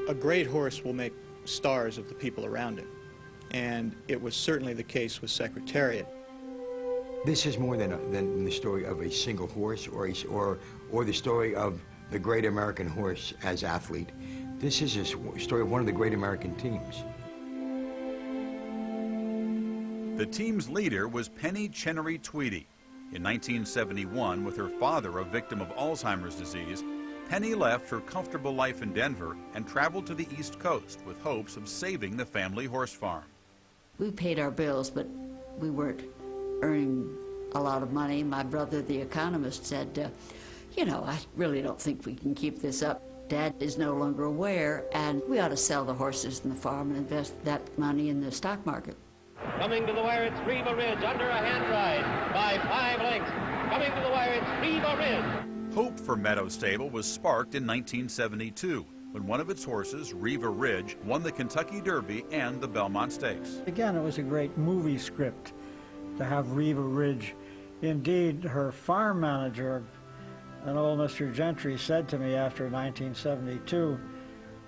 A great horse will make stars of the people around him, and it was certainly the case with Secretariat. This is more than the story of a single horse or the story of the great American horse as athlete. This is a story of one of the great American teams. The team's leader was Penny Chenery Tweedy. In 1971, with her father a victim of Alzheimer's disease, Penny left her comfortable life in Denver and traveled to the East Coast with hopes of saving the family horse farm. We paid our bills, but we weren't earning a lot of money. My brother, the economist, said, you know, I really don't think we can keep this up. Dad is no longer aware, and we ought to sell the horses and the farm and invest that money in the stock market. Coming to the wire, it's Reva Ridge under a hand ride by 5 lengths. Coming to the wire, it's Reva Ridge. Hope for Meadow Stable was sparked in 1972 when one of its horses, Reva Ridge, won the Kentucky Derby and the Belmont Stakes. Again, it was a great movie script to have Reva Ridge. Indeed, her farm manager, an old Mr. Gentry, said to me after 1972,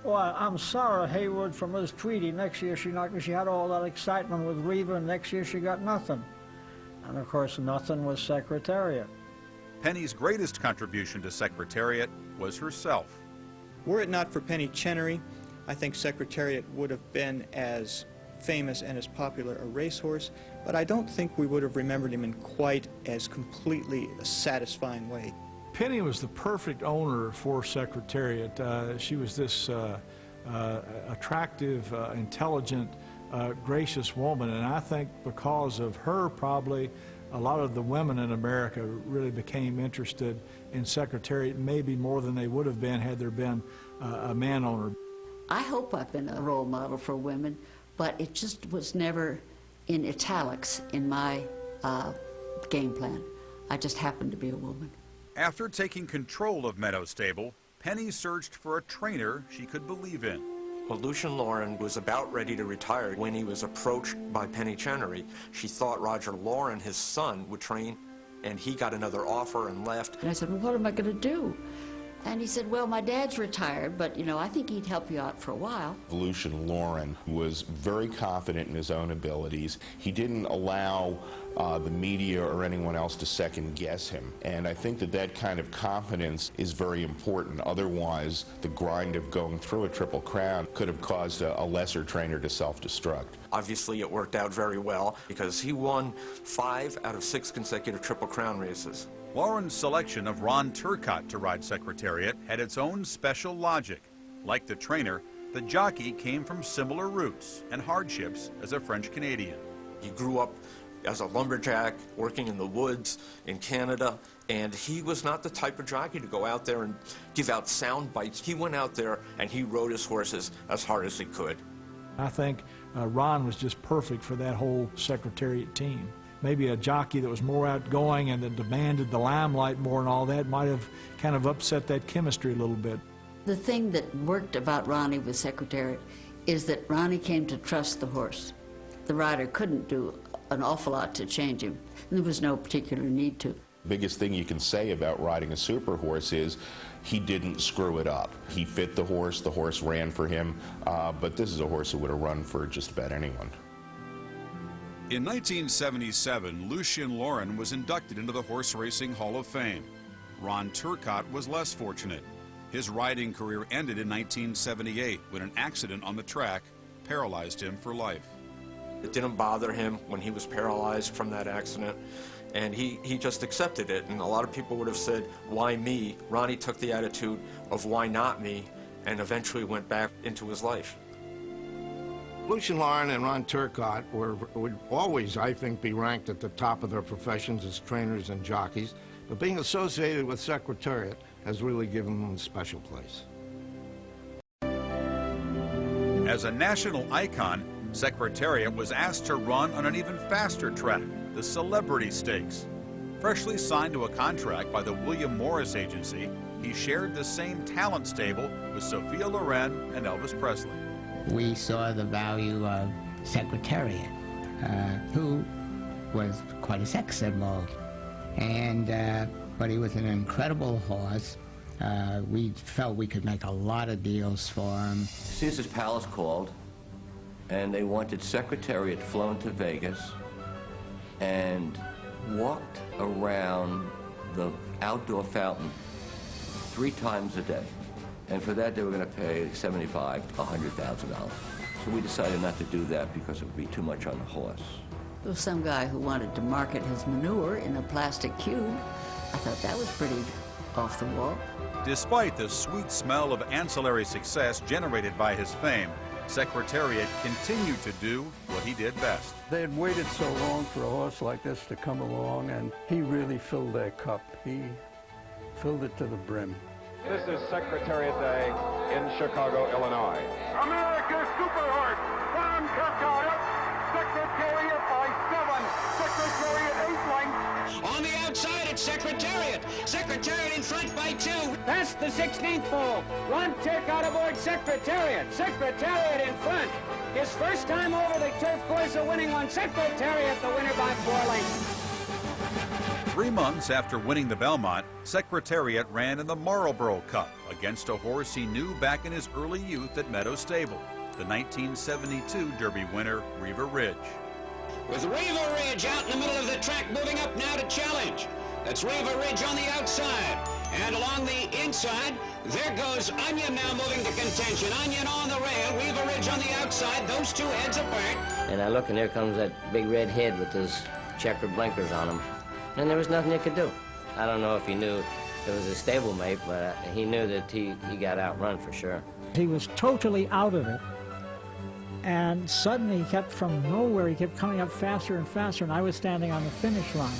"Well, I'm sorry, Haywood, for Miss Tweedy. Next year she had all that excitement with Reva, and next year she got nothing." And of course, nothing was Secretariat. Penny's greatest contribution to Secretariat was herself. Were it not for Penny Chenery, I think Secretariat would have been as famous and as popular a racehorse, but I don't think we would have remembered him in quite as completely a satisfying way. Penny was the perfect owner for Secretariat. She was this attractive, intelligent, gracious woman, and I think because of her, probably a lot of the women in America really became interested in Secretariat, maybe more than they would have been had there been a man owner. I hope I've been a role model for women, but it just was never in italics in my game plan. I just happened to be a woman. After taking control of Meadow Stable, Penny searched for a trainer she could believe in. Well, Lucien Lauren was about ready to retire when he was approached by Penny Chenery. She thought Roger Lauren, his son, would train, and he got another offer and left. And I said, well, what am I going to do? And he said, well, my dad's retired, but, you know, I think he'd help you out for a while. Lucien Lauren was very confident in his own abilities. He didn't allow the media or anyone else to second guess him. And I think that that kind of confidence is very important. Otherwise, the grind of going through a Triple Crown could have caused a lesser trainer to self-destruct. Obviously, it worked out very well because he won 5 out of 6 consecutive Triple Crown races. Lauren's selection of Ron Turcotte to ride Secretariat had its own special logic. Like the trainer, the jockey came from similar roots and hardships as a French-Canadian. He grew up as a lumberjack, working in the woods in Canada, and he was not the type of jockey to go out there and give out sound bites. He went out there and he rode his horses as hard as he could. I think Ron was just perfect for that whole Secretariat team. Maybe a jockey that was more outgoing and that demanded the limelight more and all that might have kind of upset that chemistry a little bit. The thing that worked about Ronnie with Secretariat is that Ronnie came to trust the horse. The rider couldn't do an awful lot to change him. There was no particular need to. The biggest thing you can say about riding a super horse is he didn't screw it up. He fit the horse ran for him, but this is a horse that would have run for just about anyone. In 1977, Lucien Lauren was inducted into the Horse Racing Hall of Fame. Ron Turcotte was less fortunate. His riding career ended in 1978 when an accident on the track paralyzed him for life. It didn't bother him when he was paralyzed from that accident, and he just accepted it. And a lot of people would have said, why me? Ronnie took the attitude of why not me, and eventually went back into his life. Lucien Lauren and Ron Turcotte would always, I think, be ranked at the top of their professions as trainers and jockeys, but being associated with Secretariat has really given them a special place. As a national icon, Secretariat was asked to run on an even faster track, the Celebrity Stakes. Freshly signed to a contract by the William Morris Agency, he shared the same talent stable with Sophia Loren and Elvis Presley. We saw the value of Secretariat, who was quite a sex symbol, but he was an incredible horse, We felt we could make a lot of deals for him. Caesar's Palace called, and they wanted Secretariat flown to Vegas and walked around the outdoor fountain 3 times a day. And for that, they were going to pay $75,000 to $100,000. So we decided not to do that because it would be too much on the horse. There was some guy who wanted to market his manure in a plastic cube. I thought that was pretty off the wall. Despite the sweet smell of ancillary success generated by his fame, Secretariat continued to do what he did best. They had waited so long for a horse like this to come along, and he really filled their cup. He filled it to the brim. This is Secretariat Day in Chicago, Illinois. America's Super Horse, Ron Turcotte, Secretariat by 7, Secretariat 8 lengths. On the outside, it's Secretariat. Secretariat in front by 2. That's the 16th pole. Ron Turcotte aboard Secretariat. Secretariat in front. His first time over the turf course, a winning one. Secretariat, the winner by 4 lengths. 3 months after winning the Belmont, Secretariat ran in the Marlboro Cup against a horse he knew back in his early youth at Meadow Stable, the 1972 Derby winner, Riva Ridge. With Riva Ridge out in the middle of the track, moving up now to challenge. That's Riva Ridge on the outside. And along the inside, there goes Onion now moving to contention. Onion on the rail, Riva Ridge on the outside, those two heads apart. And I look, and there comes that big red head with those checkered blinkers on him. And there was nothing he could do. I don't know if he knew it was his stablemate, but he knew that he got outrun for sure. He was totally out of it. And suddenly he kept, from nowhere, he kept coming up faster and faster, and I was standing on the finish line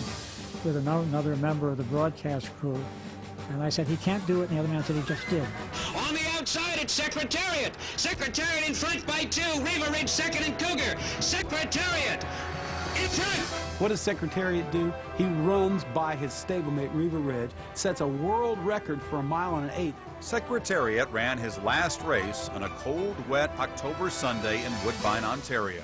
with another member of the broadcast crew. And I said, he can't do it, and the other man said, he just did. On the outside, it's Secretariat. Secretariat in front by 2. Riva Ridge second and Cougar. Secretariat in front. What does Secretariat do? He runs by his stablemate, Riva Ridge, sets a world record for 1 mile and an 1/8. Secretariat ran his last race on a cold, wet October Sunday in Woodbine, Ontario.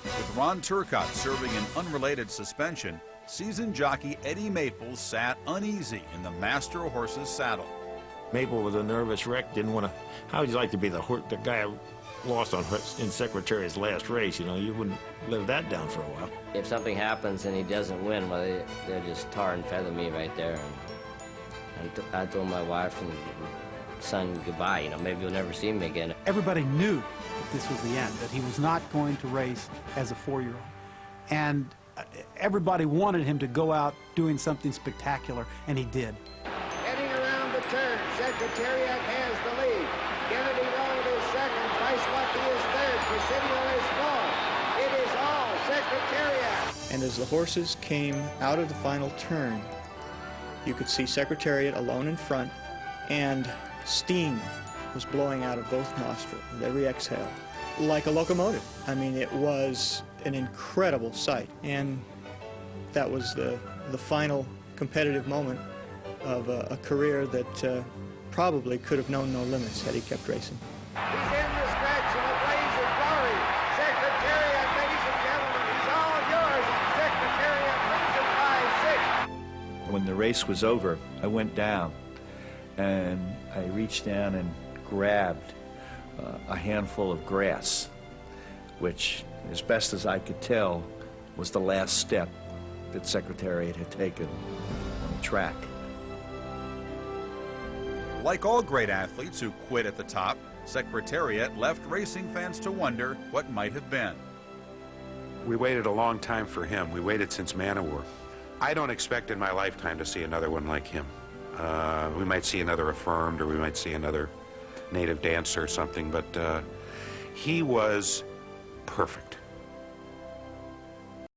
With Ron Turcotte serving an unrelated suspension, seasoned jockey Eddie Maples sat uneasy in the master horse's saddle. Maple was a nervous wreck, didn't want to. How would you like to be the guy who lost in Secretariat's last race? You know, you wouldn't live that down for a while. If something happens and he doesn't win, well, they'll just tar and feather me right there. And I told my wife and son goodbye. You know, maybe you'll never see me again. Everybody knew that this was the end, that he was not going to race as a 4-year-old. And everybody wanted him to go out doing something spectacular, and he did. Heading around the turn, Secretariat has the lead. Kennedy Road is second, Price Lucky is third, Presidio is fourth. It is all Secretariat. And as the horses came out of the final turn, you could see Secretariat alone in front, and steam was blowing out of both nostrils with every exhale, like a locomotive. I mean, it was an incredible sight, and that was the final competitive moment of a career that probably could have known no limits had he kept racing. He's in the stretch in a blaze of glory. Secretariat, ladies and gentlemen, he's all yours. Secretariat wins it by 6. When the race was over, I went down, and I reached down and grabbed a handful of grass, which, as best as I could tell, was the last step that Secretariat had taken on the track. Like all great athletes who quit at the top, Secretariat left racing fans to wonder what might have been. We waited a long time for him. We waited since Man-O-War. I don't expect in my lifetime to see another one like him. We might see another Affirmed, or we might see another Native Dancer or something, but he was perfect.